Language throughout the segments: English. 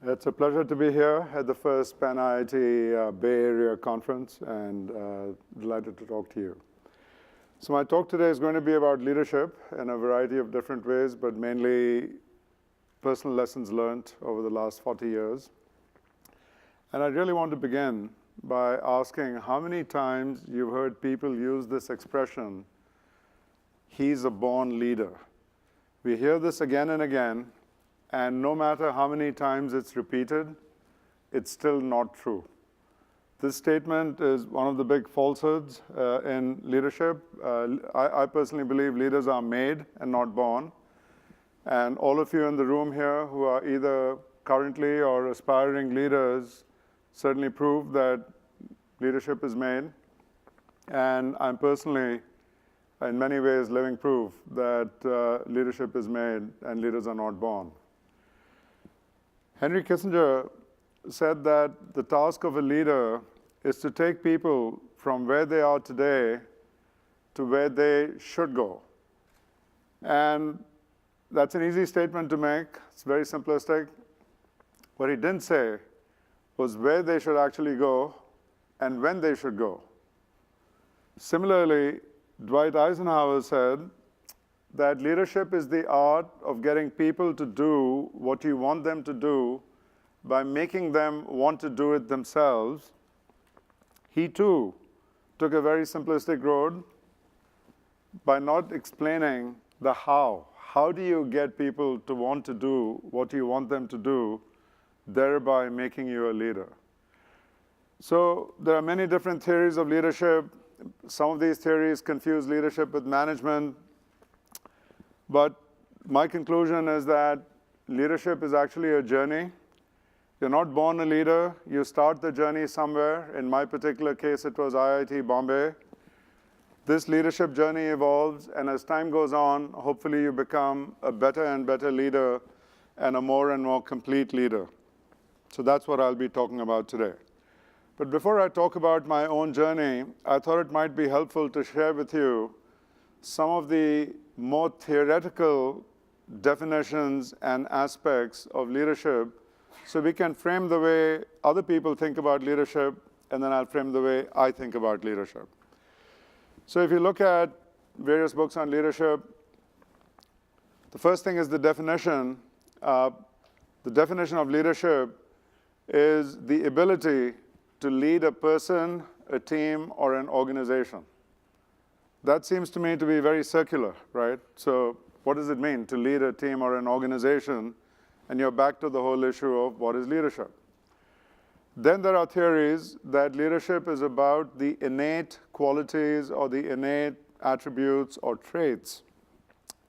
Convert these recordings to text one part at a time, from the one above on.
It's a pleasure to be here at the first Pan IIT Bay Area conference, and delighted to talk to you. So my talk today is going to be about leadership in a variety of different ways, but mainly personal lessons learned over the last 40 years. And I really want to begin by asking how many times you've heard people use this expression, he's a born leader. We hear this again and again, and no matter how many times it's repeated, it's still not true. This statement is one of the big falsehoods in leadership. I personally believe leaders are made and not born. And all of you in the room here who are either currently or aspiring leaders certainly prove that leadership is made. And I'm personally, in many ways, living proof that leadership is made and leaders are not born. Henry Kissinger said that the task of a leader is to take people from where they are today to where they should go. And that's an easy statement to make. It's very simplistic. What he didn't say was where they should actually go and when they should go. Similarly, Dwight Eisenhower said that leadership is the art of getting people to do what you want them to do by making them want to do it themselves. He too took a very simplistic road by not explaining the how. How do you get people to want to do what you want them to do, thereby making you a leader? So there are many different theories of leadership. Some of these theories confuse leadership with management. But my conclusion is that leadership is actually a journey. You're not born a leader. You start the journey somewhere. In my particular case, it was IIT Bombay. This leadership journey evolves, and as time goes on, hopefully you become a better and better leader and a more and more complete leader. So that's what I'll be talking about today. But before I talk about my own journey, I thought it might be helpful to share with you some of the more theoretical definitions and aspects of leadership so we can frame the way other people think about leadership, and then I'll frame the way I think about leadership. So if you look at various books on leadership, the first thing is the definition. The definition of leadership is the ability to lead a person, a team, or an organization. That seems to me to be very circular, right? So what does it mean to lead a team or an organization? And you're back to the whole issue of what is leadership. Then there are theories that leadership is about the innate qualities or the innate attributes or traits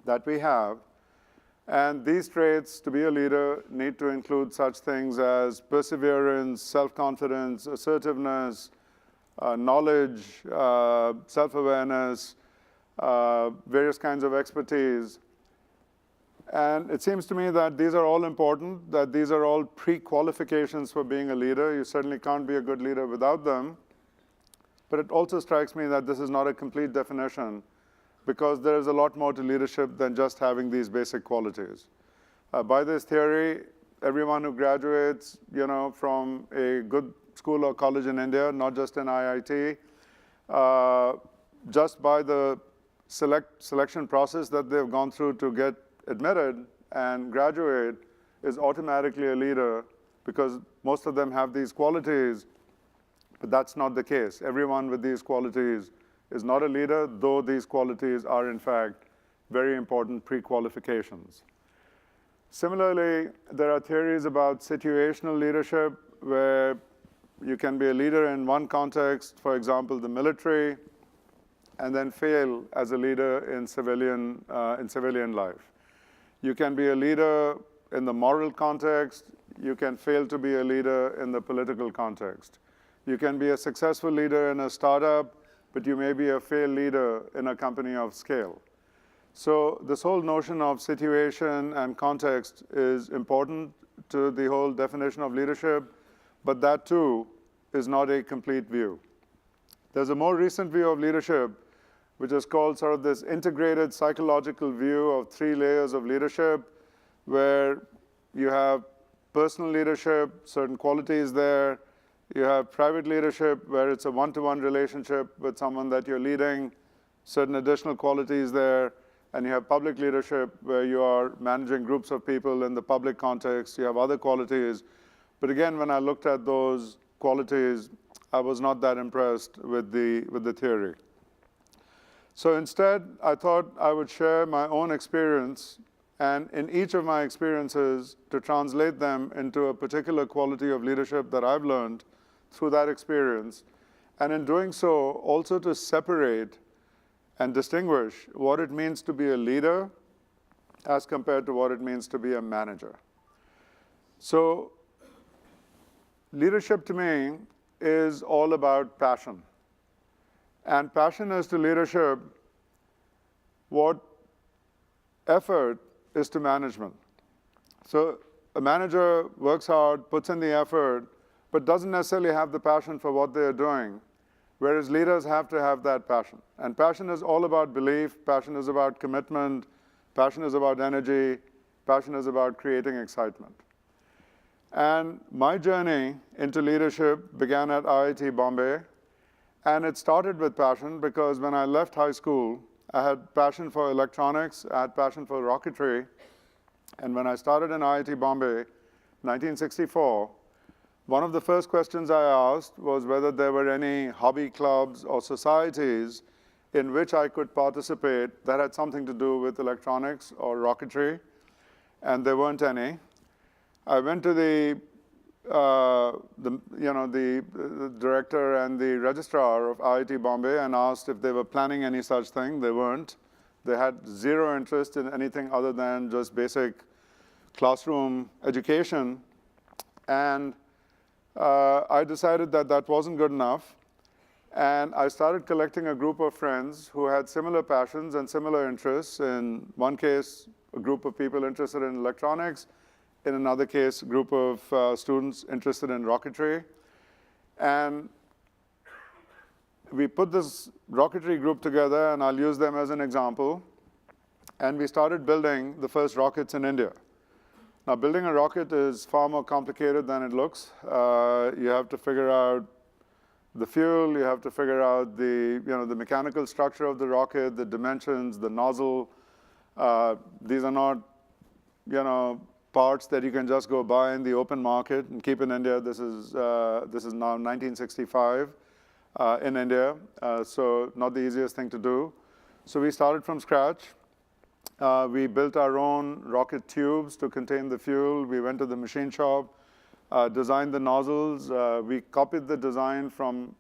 that we have. And these traits, to be a leader, need to include such things as perseverance, self-confidence, assertiveness, knowledge, self-awareness, various kinds of expertise. And it seems to me that these are all important, that these are all pre-qualifications for being a leader. You certainly can't be a good leader without them. But it also strikes me that this is not a complete definition, because there is a lot more to leadership than just having these basic qualities. By this theory, everyone who graduates, from a good school or college in India, not just in IIT, just by the selection process that they've gone through to get admitted and graduate, is automatically a leader, because most of them have these qualities. But that's not the case. Everyone with these qualities is not a leader, though these qualities are, in fact, very important pre-qualifications. Similarly, there are theories about situational leadership, where you can be a leader in one context, for example, the military, and then fail as a leader in civilian life. You can be a leader in the moral context. You can fail to be a leader in the political context. You can be a successful leader in a startup, but you may be a failed leader in a company of scale. So this whole notion of situation and context is important to the whole definition of leadership, but that too is not a complete view. There's a more recent view of leadership, which is called sort of this integrated psychological view of 3 layers of leadership, where you have personal leadership, certain qualities there. You have private leadership, where it's a one-to-one relationship with someone that you're leading, certain additional qualities there. And you have public leadership, where you are managing groups of people in the public context. You have other qualities. But again, when I looked at those qualities, I was not that impressed with the theory. So instead, I thought I would share my own experience, and in each of my experiences, to translate them into a particular quality of leadership that I've learned through that experience. And in doing so, also to separate and distinguish what it means to be a leader as compared to what it means to be a manager. So leadership to me is all about passion. And passion is to leadership what effort is to management. So a manager works hard, puts in the effort, but doesn't necessarily have the passion for what they're doing, whereas leaders have to have that passion. And passion is all about belief, passion is about commitment, passion is about energy, passion is about creating excitement. And my journey into leadership began at IIT Bombay, and it started with passion because when I left high school, I had passion for electronics, I had passion for rocketry, and when I started in IIT Bombay, 1964, one of the first questions I asked was whether there were any hobby clubs or societies in which I could participate that had something to do with electronics or rocketry, and there weren't any. I went to the director and the registrar of IIT Bombay and asked if they were planning any such thing. They weren't. They had zero interest in anything other than just basic classroom education. And I decided that that wasn't good enough. And I started collecting a group of friends who had similar passions and similar interests. In one case, a group of people interested in electronics. In another case, a group of students interested in rocketry. And we put this rocketry group together, and I'll use them as an example. And we started building the first rockets in India. Now, building a rocket is far more complicated than it looks. You have to figure out the fuel, you have to figure out the mechanical structure of the rocket, the dimensions, the nozzle. These are not, parts that you can just go buy in the open market and keep in India. This is now 1965 in India, so not the easiest thing to do. So we started from scratch. We built our own rocket tubes to contain the fuel. We went to the machine shop, designed the nozzles. We copied the design from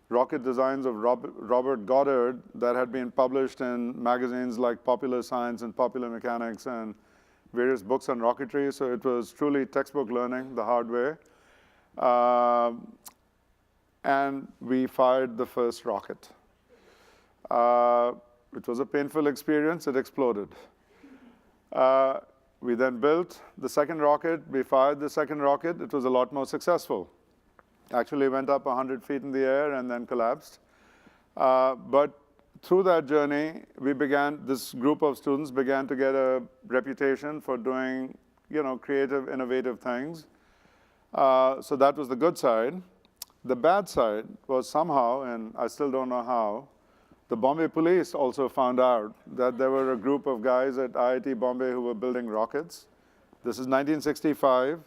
rocket designs of Robert Goddard that had been published in magazines like Popular Science and Popular Mechanics and various books on rocketry. So it was truly textbook learning the hard way. And we fired the first rocket. It was a painful experience. It exploded. We then built the second rocket. We fired the second rocket. It was a lot more successful. Actually went up 100 feet in the air and then collapsed. But through that journey, this group of students began to get a reputation for doing, creative, innovative things. So that was the good side. The bad side was somehow, and I still don't know how, the Bombay police also found out that there were a group of guys at IIT Bombay who were building rockets. This is 1965.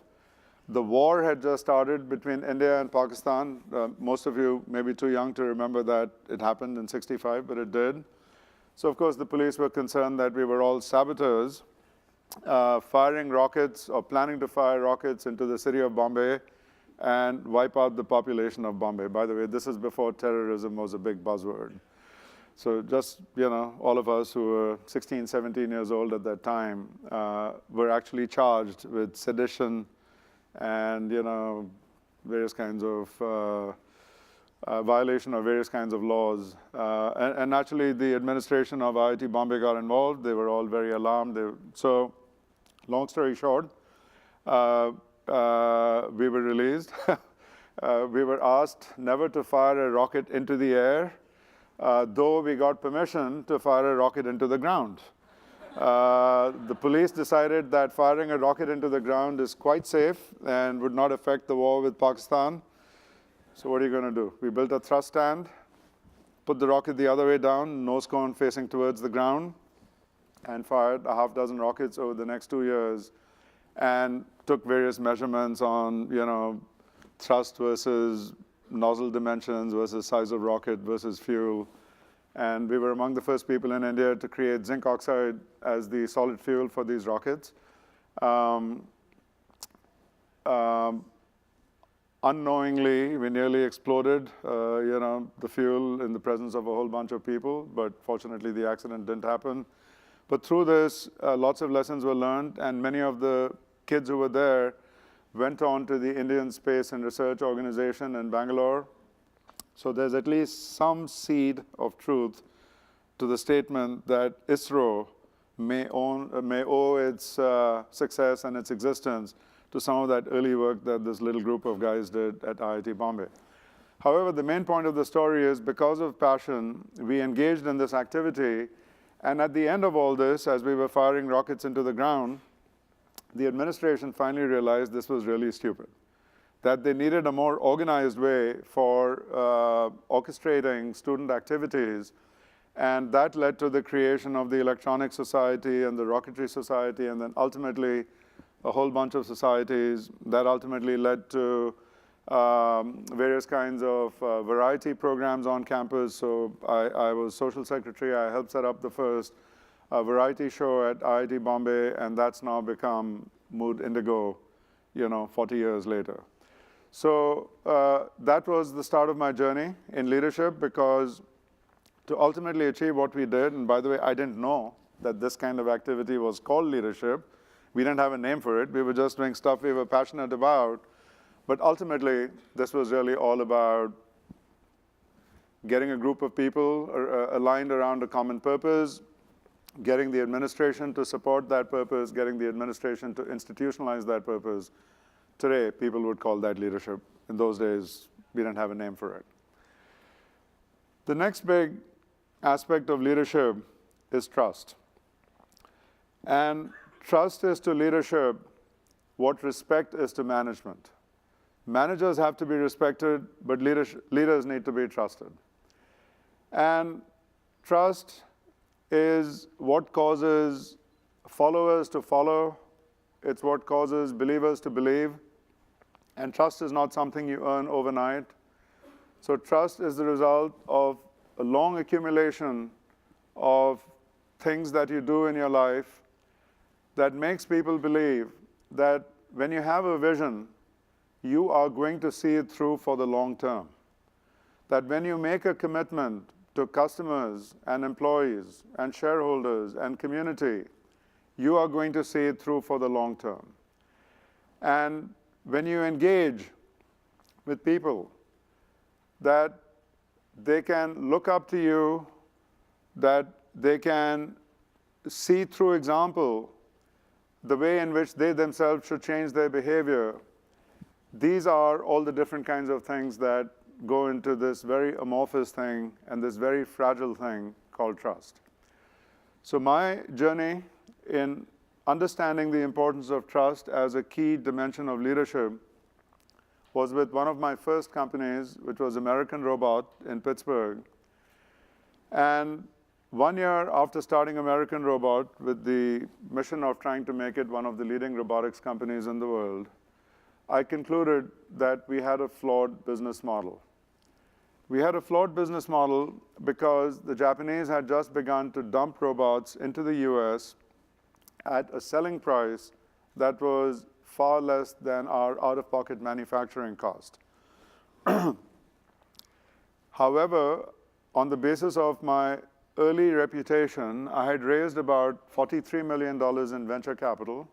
The war had just started between India and Pakistan. Most of you may be too young to remember that it happened in '65, but it did. So of course, the police were concerned that we were all saboteurs, firing rockets or planning to fire rockets into the city of Bombay and wipe out the population of Bombay. By the way, this is before terrorism was a big buzzword. So just, all of us who were 16, 17 years old at that time were actually charged with sedition and, various kinds of violation of various kinds of laws. And naturally, the administration of IIT Bombay got involved. They were all very alarmed. So long story short, we were released. We were asked never to fire a rocket into the air, though we got permission to fire a rocket into the ground. The police decided that firing a rocket into the ground is quite safe and would not affect the war with Pakistan. So what are you going to do? We built a thrust stand, put the rocket the other way down, nose cone facing towards the ground, and fired a half dozen rockets over the next 2 years, and took various measurements on, thrust versus nozzle dimensions versus size of rocket versus fuel. And we were among the first people in India to create zinc oxide as the solid fuel for these rockets. Unknowingly, we nearly exploded, the fuel in the presence of a whole bunch of people, but fortunately the accident didn't happen. But through this, lots of lessons were learned, and many of the kids who were there went on to the Indian Space and Research Organization in Bangalore. So there's at least some seed of truth to the statement that ISRO may owe its success and its existence to some of that early work that this little group of guys did at IIT Bombay. However, the main point of the story is because of passion, we engaged in this activity, and at the end of all this, as we were firing rockets into the ground, the administration finally realized this was really stupid, that they needed a more organized way for orchestrating student activities, and that led to the creation of the Electronic Society and the Rocketry Society, and then ultimately a whole bunch of societies that ultimately led to various kinds of variety programs on campus. So I was social secretary. I helped set up the first variety show at IIT Bombay, and that's now become Mood Indigo, 40 years later. So that was the start of my journey in leadership, because to ultimately achieve what we did, and by the way, I didn't know that this kind of activity was called leadership. We didn't have a name for it. We were just doing stuff we were passionate about. But ultimately, this was really all about getting a group of people aligned around a common purpose, getting the administration to support that purpose, getting the administration to institutionalize that purpose. Today, people would call that leadership. In those days, we didn't have a name for it. The next big aspect of leadership is trust. And trust is to leadership what respect is to management. Managers have to be respected, but leaders need to be trusted. And trust is what causes followers to follow. It's what causes believers to believe. And trust is not something you earn overnight. So trust is the result of a long accumulation of things that you do in your life that makes people believe that when you have a vision, you are going to see it through for the long term. That when you make a commitment to customers and employees and shareholders and community, you are going to see it through for the long term. And when you engage with people, that they can look up to you, that they can see through example the way in which they themselves should change their behavior. These are all the different kinds of things that go into this very amorphous thing and this very fragile thing called trust. So my journey in understanding the importance of trust as a key dimension of leadership was with one of my first companies, which was American Robot in Pittsburgh. And 1 year after starting American Robot with the mission of trying to make it one of the leading robotics companies in the world, I concluded that we had a flawed business model. We had a flawed business model because the Japanese had just begun to dump robots into the US at a selling price that was far less than our out-of-pocket manufacturing cost. However, on the basis of my early reputation, I had raised about $43 million in venture capital.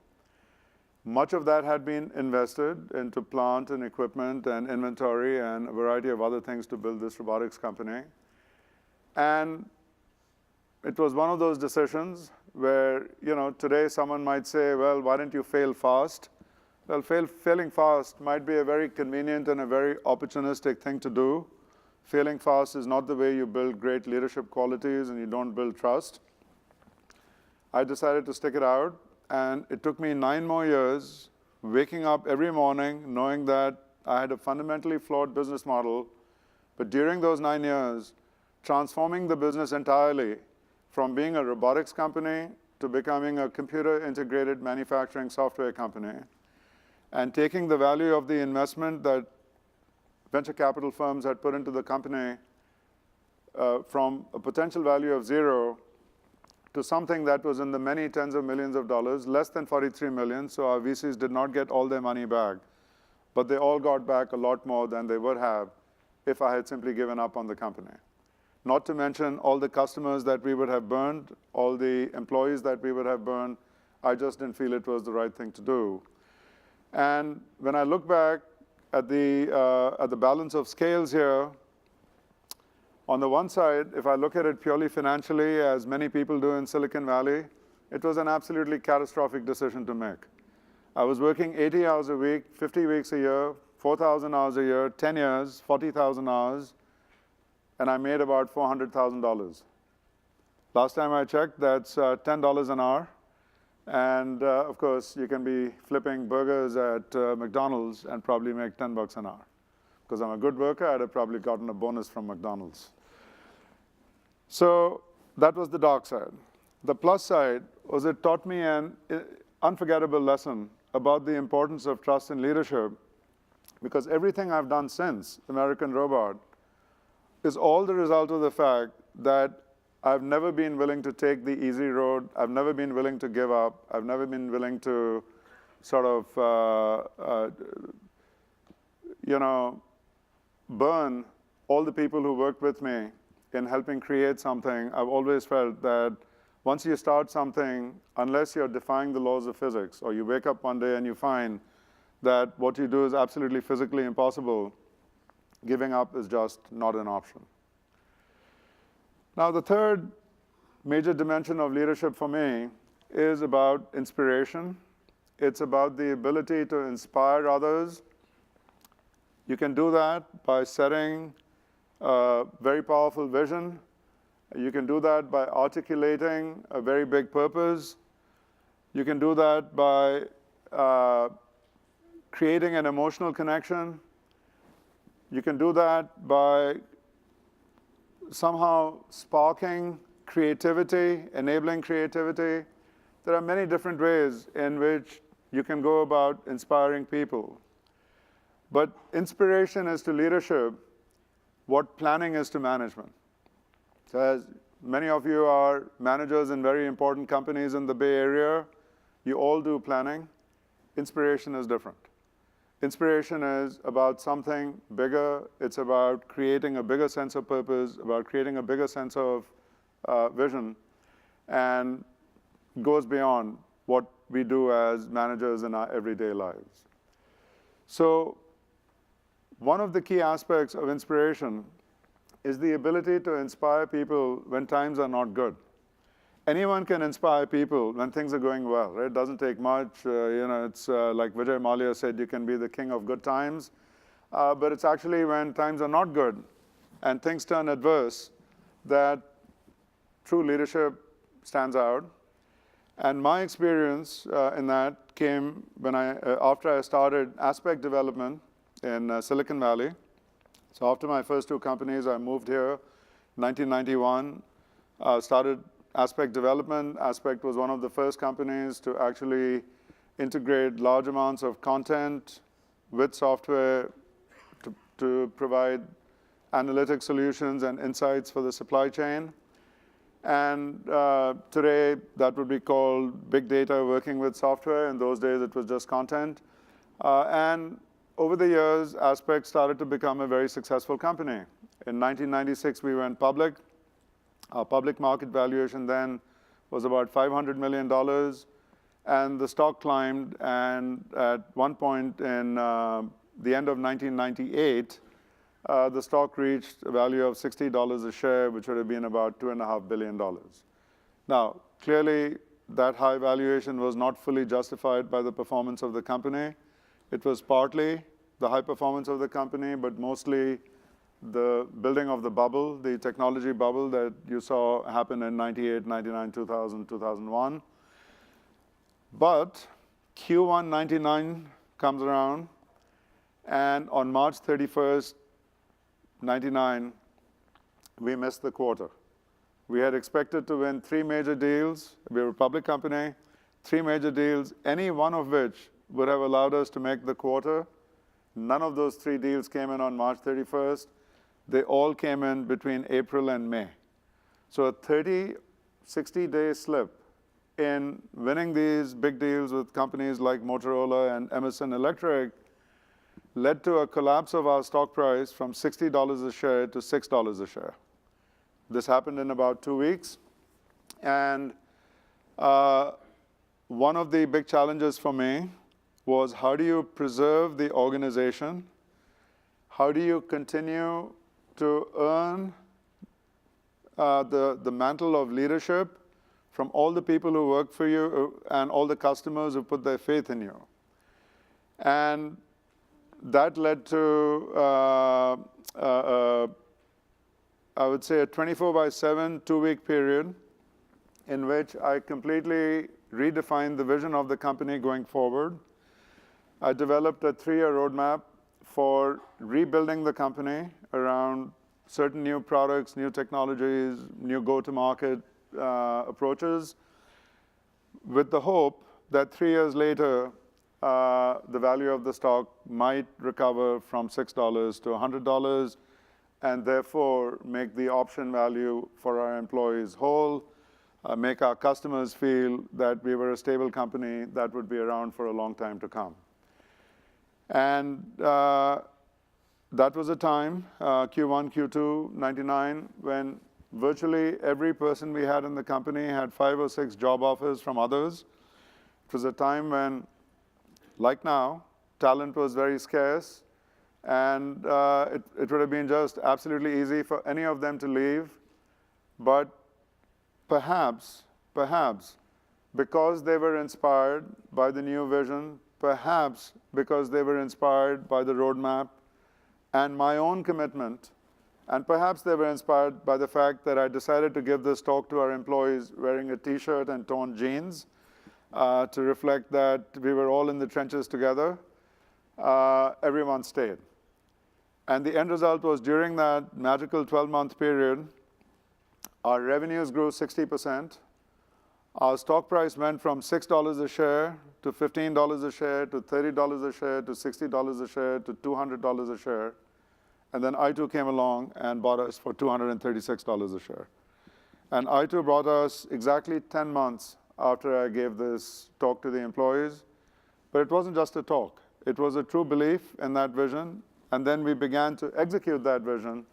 Much of that had been invested into plant and equipment and inventory and a variety of other things to build this robotics company. And it was one of those decisions where, today someone might say, well, why didn't you fail fast? Well, failing fast might be a very convenient and a very opportunistic thing to do. Failing fast is not the way you build great leadership qualities, and you don't build trust. I decided to stick it out, and it took me 9 more years, waking up every morning knowing that I had a fundamentally flawed business model, but during those 9 years, transforming the business entirely from being a robotics company to becoming a computer-integrated manufacturing software company, and taking the value of the investment that venture capital firms had put into the company from a potential value of 0 to something that was in the many tens of millions of dollars, less than 43 million, so our VCs did not get all their money back, but they all got back a lot more than they would have if I had simply given up on the company. Not to mention all the customers that we would have burned, all the employees that we would have burned. I just didn't feel it was the right thing to do. And when I look back at the balance of scales here, on the one side, if I look at it purely financially, as many people do in Silicon Valley, it was an absolutely catastrophic decision to make. I was working 80 hours a week, 50 weeks a year, 4,000 hours a year, 10 years, 40,000 hours, and I made about $400,000. Last time I checked, that's $10 an hour. And of course, you can be flipping burgers at McDonald's and probably make $10 an hour. Because I'm a good worker, I'd have probably gotten a bonus from McDonald's. So that was the dark side. The plus side was it taught me an unforgettable lesson about the importance of trust in leadership, because everything I've done since American Robot is all the result of the fact that I've never been willing to take the easy road. I've never been willing to give up. I've never been willing to sort of, burn all the people who worked with me in helping create something. I've always felt that once you start something, unless you're defying the laws of physics, or you wake up one day and you find that what you do is absolutely physically impossible, giving up is just not an option. Now, the third major dimension of leadership for me is about inspiration. It's about the ability to inspire others. You can do that by setting a very powerful vision. You can do that by articulating a very big purpose. You can do that by creating an emotional connection. You can do that by somehow sparking creativity, enabling creativity. There are many different ways in which you can go about inspiring people. But inspiration is to leadership what planning is to management. So as many of you are managers in very important companies in the Bay Area, you all do planning. Inspiration is different. Inspiration is about something bigger. It's about creating a bigger sense of purpose, about creating a bigger sense of vision, and goes beyond what we do as managers in our everyday lives. So one of the key aspects of inspiration is the ability to inspire people when times are not good. Anyone can inspire people when things are going well, right? It doesn't take much. It's like Vijay Mallya said, you can be the king of good times. But it's actually when times are not good and things turn adverse that true leadership stands out. And my experience in that came when after I started aspect development in Silicon Valley. So after my first 2 companies, I moved here in 1991, started Aspect Development. Aspect was one of the first companies to actually integrate large amounts of content with software to provide analytic solutions and insights for the supply chain. And today, that would be called big data working with software. In those days, it was just content. And over the years, Aspect started to become a very successful company. In 1996, we went public. Our public market valuation then was about $500 million. And the stock climbed. And at one point in the end of 1998, the stock reached a value of $60 a share, which would have been about $2.5 billion. Now, clearly, that high valuation was not fully justified by the performance of the company. It was partly the high performance of the company, but mostly the building of the bubble, the technology bubble that you saw happen in 98, 99, 2000, 2001. But Q1 99 comes around, and on March 31st, 99, we missed the quarter. We had expected to win 3 major deals. We were a public company, 3 major deals, any one of which would have allowed us to make the quarter. None of those 3 deals came in on March 31st. They all came in between April and May. So a 30, 60-day slip in winning these big deals with companies like Motorola and Emerson Electric led to a collapse of our stock price from $60 a share to $6 a share. This happened in about 2 weeks. And one of the big challenges for me was, how do you preserve the organization? How do you continue to earn the mantle of leadership from all the people who work for you and all the customers who put their faith in you? And that led to, I would say, a 24/7, 2-week period in which I completely redefined the vision of the company going forward. I developed a 3-year roadmap for rebuilding the company around certain new products, new technologies, new go-to-market approaches, with the hope that 3 years later, the value of the stock might recover from $6 to $100, and therefore make the option value for our employees whole, make our customers feel that we were a stable company that would be around for a long time to come. And that was a time, Q1, Q2, 99, when virtually every person we had in the company had 5 or 6 job offers from others. It was a time when, like now, talent was very scarce, and it would have been just absolutely easy for any of them to leave. But perhaps, because they were inspired by the new vision, perhaps because they were inspired by the roadmap and my own commitment, and perhaps they were inspired by the fact that I decided to give this talk to our employees wearing a T-shirt and torn jeans to reflect that we were all in the trenches together, everyone stayed. And the end result was, during that magical 12-month period, our revenues grew 60%. Our stock price went from $6 a share to $15 a share to $30 a share to $60 a share to $200 a share. And then I2 came along and bought us for $236 a share. And I2 brought us exactly 10 months after I gave this talk to the employees. But it wasn't just a talk. It was a true belief in that vision. And then we began to execute that vision.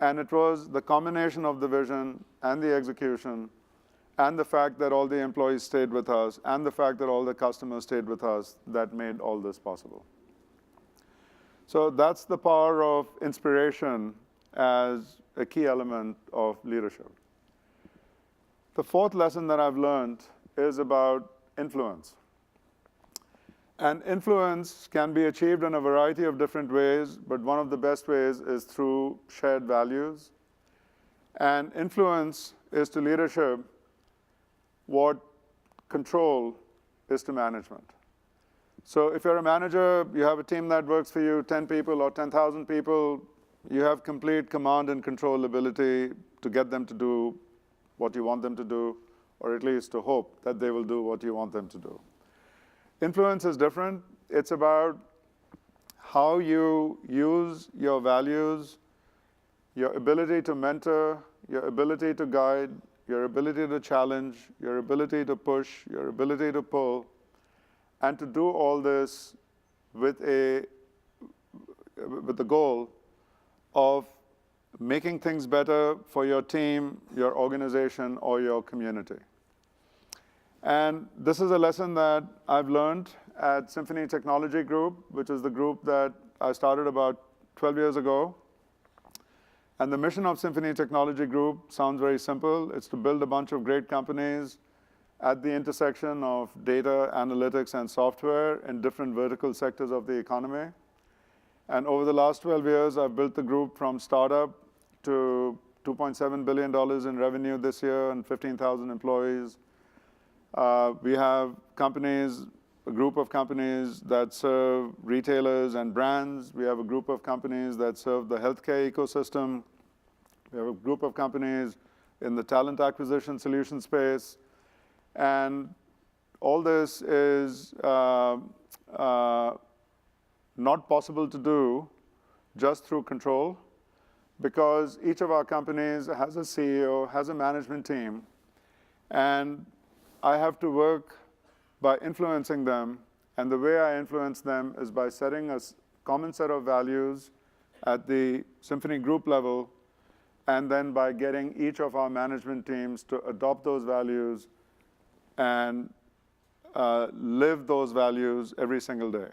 And it was the combination of the vision and the execution, and the fact that all the employees stayed with us, and the fact that all the customers stayed with us, that made all this possible. So that's the power of inspiration as a key element of leadership. The 4th lesson that I've learned is about influence. And influence can be achieved in a variety of different ways, but one of the best ways is through shared values. And influence is to leadership what control is to management. So if you're a manager, you have a team that works for you, 10 people or 10,000 people, you have complete command and control ability to get them to do what you want them to do, or at least to hope that they will do what you want them to do. Influence is different. It's about how you use your values, your ability to mentor, your ability to guide, your ability to challenge, your ability to push, your ability to pull, and to do all this with the goal of making things better for your team, your organization, or your community. And this is a lesson that I've learned at Symphony Technology Group, which is the group that I started about 12 years ago. And the mission of Symphony Technology Group sounds very simple. It's to build a bunch of great companies at the intersection of data, analytics, and software in different vertical sectors of the economy. And over the last 12 years, I've built the group from startup to $2.7 billion in revenue this year and 15,000 employees. We have companies, a group of companies that serve retailers and brands. We have a group of companies that serve the healthcare ecosystem. We have a group of companies in the talent acquisition solution space. And all this is not possible to do just through control, because each of our companies has a CEO, has a management team, and I have to work by influencing them. And the way I influence them is by setting a common set of values at the Symphony Group level, and then by getting each of our management teams to adopt those values and live those values every single day.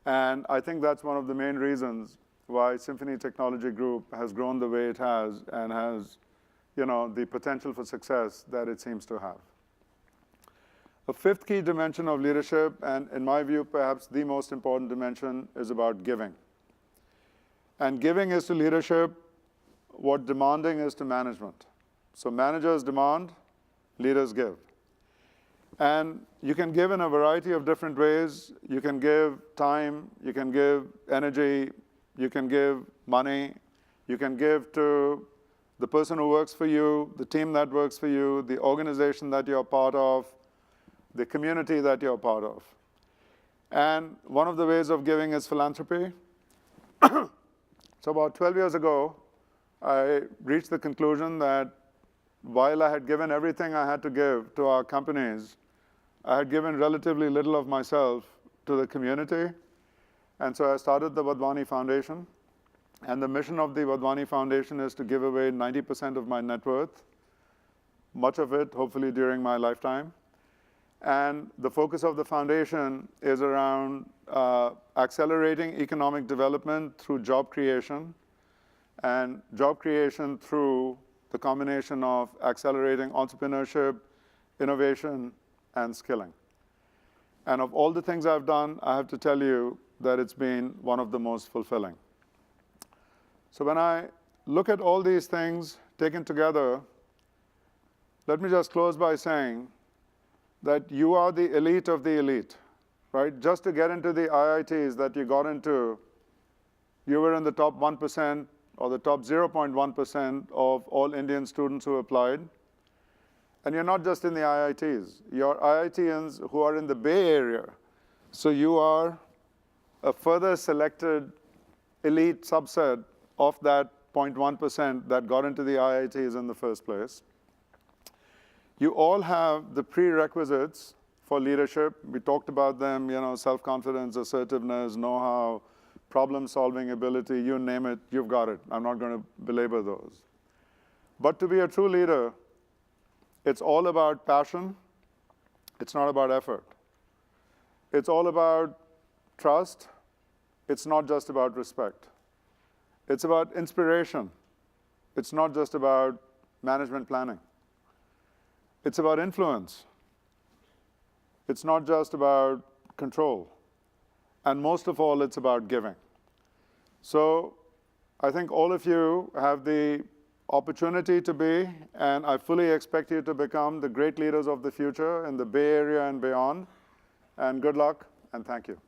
And I think that's one of the main reasons why Symphony Technology Group has grown the way it has and has, the potential for success that it seems to have. A fifth key dimension of leadership, and in my view, perhaps the most important dimension, is about giving. And giving is to leadership what demanding is to management. So managers demand, leaders give. And you can give in a variety of different ways. You can give time, you can give energy, you can give money, you can give to the person who works for you, the team that works for you, the organization that you're part of, the community that you're part of. And one of the ways of giving is philanthropy. So about 12 years ago, I reached the conclusion that while I had given everything I had to give to our companies, I had given relatively little of myself to the community. And so I started the Wadhwani Foundation. And the mission of the Wadhwani Foundation is to give away 90% of my net worth, much of it hopefully during my lifetime. And the focus of the foundation is around accelerating economic development through job creation, and job creation through the combination of accelerating entrepreneurship, innovation, and skilling. And of all the things I've done, I have to tell you that it's been one of the most fulfilling. So when I look at all these things taken together, let me just close by saying that you are the elite of the elite, right? Just to get into the IITs that you got into, you were in the top 1% or the top 0.1% of all Indian students who applied. And you're not just in the IITs. You're IITians who are in the Bay Area. So you are a further selected elite subset of that 0.1% that got into the IITs in the first place. You all have the prerequisites for leadership. We talked about them, self-confidence, assertiveness, know-how, problem-solving ability, you name it, you've got it. I'm not going to belabor those. But to be a true leader, it's all about passion. It's not about effort. It's all about trust. It's not just about respect. It's about inspiration. It's not just about management planning. It's about influence. It's not just about control. And most of all, it's about giving. So I think all of you have the opportunity to be, and I fully expect you to become, the great leaders of the future in the Bay Area and beyond. And good luck, and thank you.